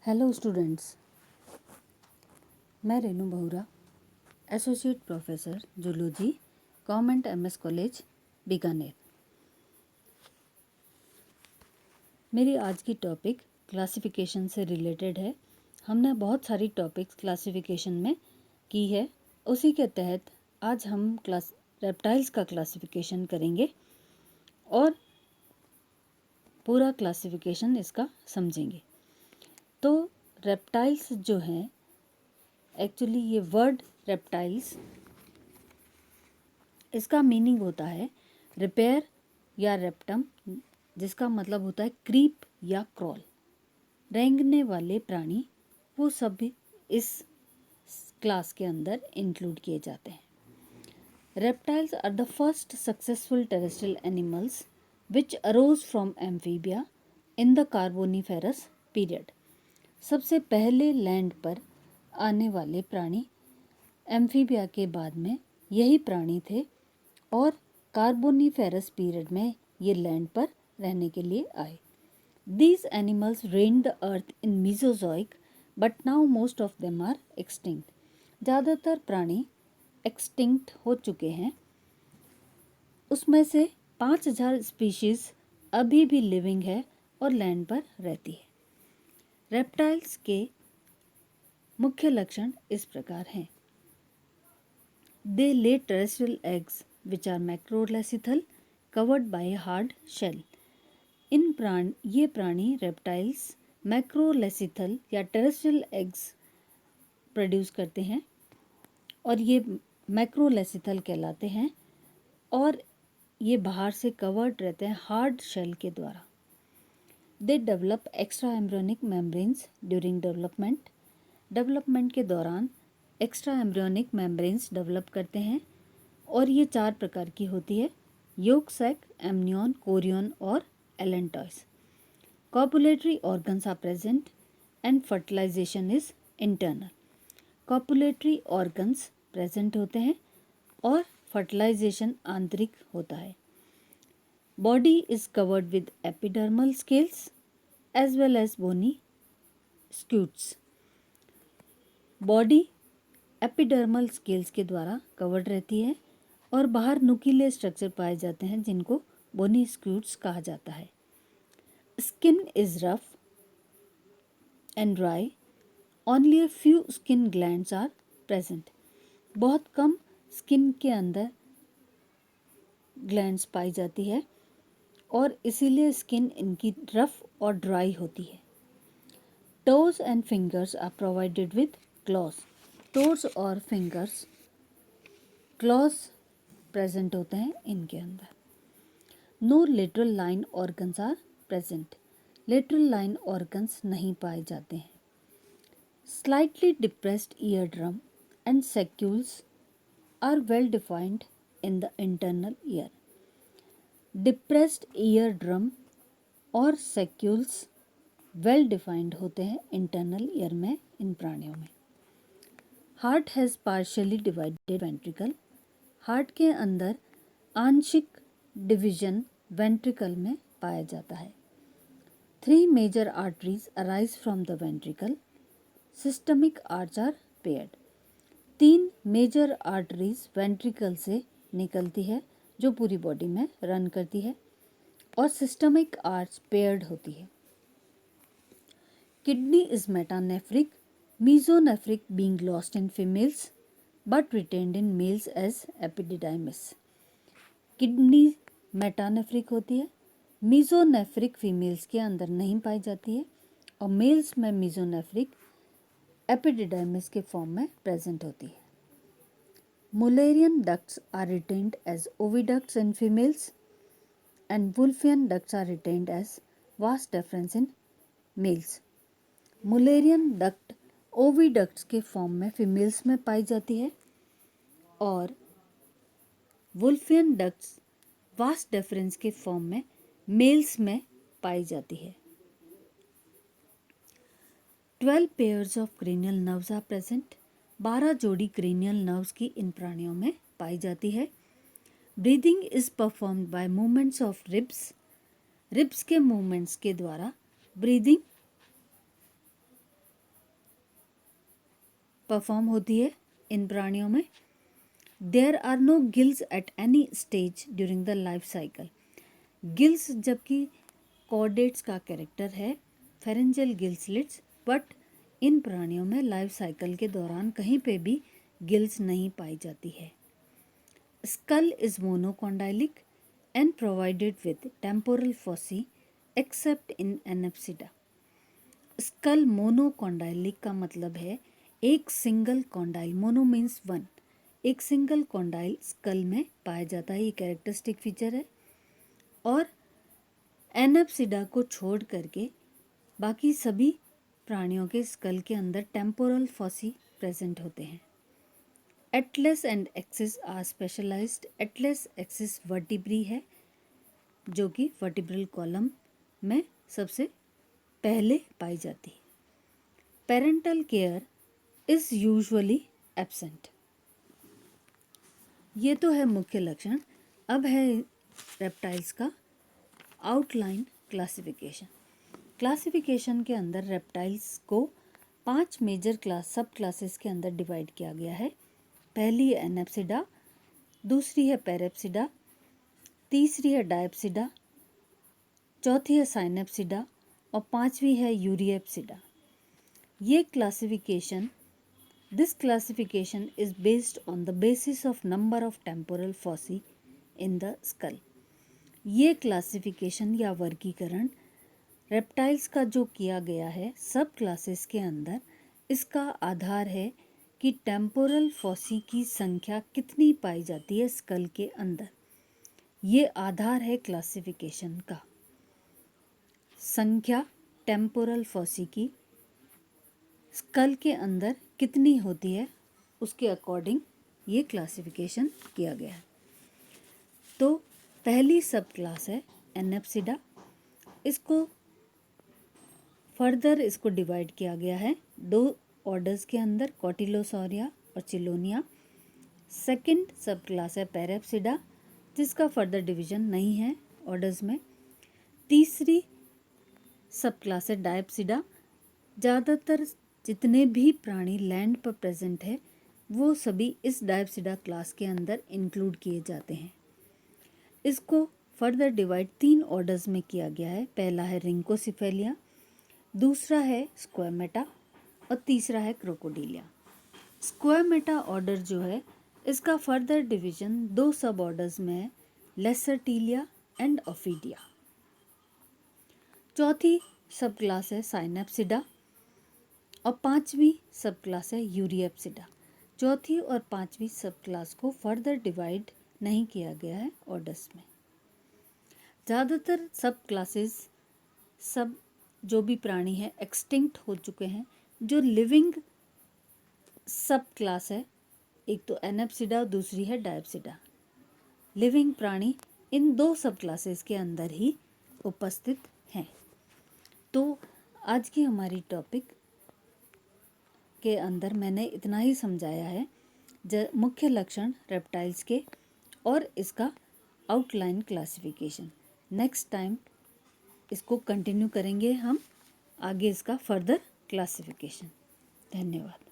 Hello students, मैं रेनू बहुरा, associate professor zoology, government MS college Bikaner. मेरी आज की टॉपिक क्लासिफिकेशन से रिलेटेड है। हमने बहुत सारी टॉपिक्स क्लासिफिकेशन में की है, उसी के तहत आज हम रेप्टाइल्स का क्लासिफिकेशन करेंगे और पूरा क्लासिफिकेशन इसका समझेंगे। तो रेप्टाइल्स जो हैं, एक्चुअली ये वर्ड रेप्टाइल्स, इसका मीनिंग होता है रिपेयर या रेप्टम, जिसका मतलब होता है क्रीप या क्रॉल। रेंगने वाले प्राणी वो सब भी इस क्लास के अंदर इंक्लूड किए जाते हैं। Reptiles are the first successful terrestrial animals which arose from amphibia in the Carboniferous period. सबसे पहले लैंड पर आने वाले प्राणी एम्फीबिया के बाद में यही प्राणी थे और कार्बोनिफेरस पीरियड में ये लैंड पर रहने के लिए आए। These animals reigned the earth in Mesozoic, but now most of them are extinct. ज़्यादातर प्राणी एक्सटिंक्ट हो चुके हैं, उसमें से 5000 स्पीशीज़ अभी भी लिविंग है और लैंड पर रहती है। रेप्टाइल्स के मुख्य लक्षण इस प्रकार हैं। They lay terrestrial eggs which are macrolethal covered by a hard shell. ये प्राणी रेप्टाइल्स मैक्रोलेसिथल या टेरेस्ट्रियल एग्स प्रोड्यूस करते हैं और ये मैक्रोलेसिथल कहलाते हैं और ये बाहर से कवर्ड रहते हैं हार्ड शेल के द्वारा। They develop extra embryonic membranes during development के दौरान एक्स्ट्रा एम्ब्रियोनिक मेम्ब्रेन्स डेवलप करते हैं और ये 4 प्रकार की होती है: योक सैक, एमनियन, कोरियन और allantois. Copulatory organs are present and fertilization is internal. Copulatory organs present होते हैं और fertilization आंतरिक होता है। Body is covered with epidermal scales as well as bony scutes. Body epidermal scales के द्वारा covered रहती है और बाहर नुकीले स्ट्रक्चर पाए जाते हैं जिनको bony scutes कहा जाता है। Skin is rough and dry. Only a few skin glands are present. बहुत कम स्किन के अंदर ग्लैंड्स पाई जाती है और इसीलिए स्किन इनकी रफ और ड्राई होती है। Toes and fingers are provided with claws. Toes और फिंगर्स क्लॉज प्रेजेंट होते हैं इनके अंदर। No lateral line organs are present. Lateral line organs नहीं पाए जाते हैं। Slightly depressed eardrum and saccules are well defined in the internal ear. Depressed eardrum और सेक्यूल्स वेल डिफाइंड होते हैं इंटरनल ईयर में इन प्राणियों में। Heart has partially divided ventricle. Heart के अंदर आंशिक डिवीजन वेंट्रिकल में पाया जाता है। 3 major arteries arise from the ventricle. Systemic arches are paired. 3 major arteries ventricle से निकलती है जो पूरी बॉडी में रन करती है और सिस्टमिक आर्च पेयर्ड होती है। Kidney is metanephric, mesonephric being lost in females but retained in males as epididymis. Kidney metanephric होती है, मीजोनेफ्रिक फीमेल्स के अंदर नहीं पाई जाती है और मेल्स में मीजोनेफ्रिक एपिडिडाइमिस के फॉर्म में प्रेजेंट होती है। Mullerian ducts are retained as oviducts in females and Wolffian ducts are retained as vas deferens in males. Mullerian duct oviducts के फॉर्म में फीमेल्स में पाई जाती है और वुल्फियन डक्ट्स वास डेफरेंस के फॉर्म में मेल्स में पाई जाती है। 12 pairs of cranial nerves are present. 12 जोड़ी क्रेनियल नर्व्स की इन प्राणियों में पाई जाती है। Breathing is performed by movements of ribs. Ribs के मूवमेंट्स के द्वारा ब्रीदिंग परफॉर्म होती है इन प्राणियों में। There are no gills at any stage during the life cycle. Gills जबकि कॉर्डेट्स का कैरेक्टर है, फेरेंजियल गिल स्लिट्स, बट इन प्राणियों में लाइफ साइकिल के दौरान कहीं पे भी गिल्स नहीं पाई जाती है। Skull is monocondylic and provided with temporal fossae except in Anapsida. Skull monocondylic का मतलब है एक single condyle, mono means one, एक सिंगल कॉन्डाइल स्कल में पाया जाता है, ये कैरेक्टरिस्टिक फीचर है। और एनेप्सिडा को छोड़ करके बाकी सभी प्राणियों के स्कल के अंदर टेम्पोरल फॉसी प्रेजेंट होते हैं। Atlas and axis are specialised. Atlas axis vertebrae है जो कि वर्टिब्रल कॉलम में सबसे पहले पाई जाती है। Parental care is usually absent. ये तो है मुख्य लक्षण। अब है रेप्टाइल्स का आउटलाइन क्लासिफिकेशन। क्लासिफिकेशन के अंदर रेप्टाइल्स को 5 मेजर सब क्लासेस के अंदर डिवाइड किया गया है। पहली है एनेप्सिडा, दूसरी है पैरेप्सिडा, तीसरी है डायप्सिडा, चौथी है साइनेप्सिडा और पांचवी है यूरिएप्सिडा। ये classification This classification is based on the basis of number of temporal fossae in the skull. ये क्लासिफिकेशन या वर्गीकरण रेप्टाइल्स का जो किया गया है सब क्लासेस के अंदर, इसका आधार है कि टेम्पोरल फॉसी की संख्या कितनी पाई जाती है स्कल के अंदर। ये आधार है क्लासिफिकेशन का, संख्या टेम्पोरल फॉसी की स्कल के अंदर कितनी होती है उसके अकॉर्डिंग ये क्लासिफिकेशन किया गया है। तो पहली सब क्लास है एनेप्सिडा। इसको फर्दर इसको डिवाइड किया गया है 2 ऑर्डर्स के अंदर, कॉटिलोसॉरिया और चिलोनिया। सेकंड सब क्लास है पैरेप्सिडा जिसका फर्दर डिवीजन नहीं है ऑर्डर्स में। तीसरी सब क्लास है डायप्सिडा। ज़्यादातर जितने भी प्राणी लैंड पर प्रेजेंट है वो सभी इस डायप्सिडा क्लास के अंदर इंक्लूड किए जाते हैं। इसको फर्दर डिवाइड 3 ऑर्डर्स में किया गया है। पहला है रिंकोसिफेलिया, दूसरा है स्क्वामेटा और तीसरा है क्रोकोडिलिया। स्क्वामेटा ऑर्डर जो है इसका फर्दर डिवीजन 2 सब ऑर्डर्स में है, लेसरटीलिया एंड ऑफिडिया। चौथी सब क्लास है साइनेप्सिडा और पांचवी सब क्लास है यूरिएप्सिडा। चौथी और पांचवी सब क्लास को फर्दर डिवाइड नहीं किया गया है ऑर्डर्स में। ज़्यादातर सब क्लासेस, सब जो भी प्राणी हैं एक्सटिंक्ट हो चुके हैं। जो लिविंग सब क्लास है, एक तो एनेप्सिडा, दूसरी है डायप्सिडा, लिविंग प्राणी इन 2 सब क्लासेस के अंदर ही उपस्थित हैं। तो आज की हमारी टॉपिक के अंदर मैंने इतना ही समझाया है, मुख्य लक्षण रेप्टाइल्स के और इसका आउटलाइन क्लासिफिकेशन। नेक्स्ट टाइम इसको कंटिन्यू करेंगे हम आगे, इसका फर्दर क्लासिफिकेशन। धन्यवाद।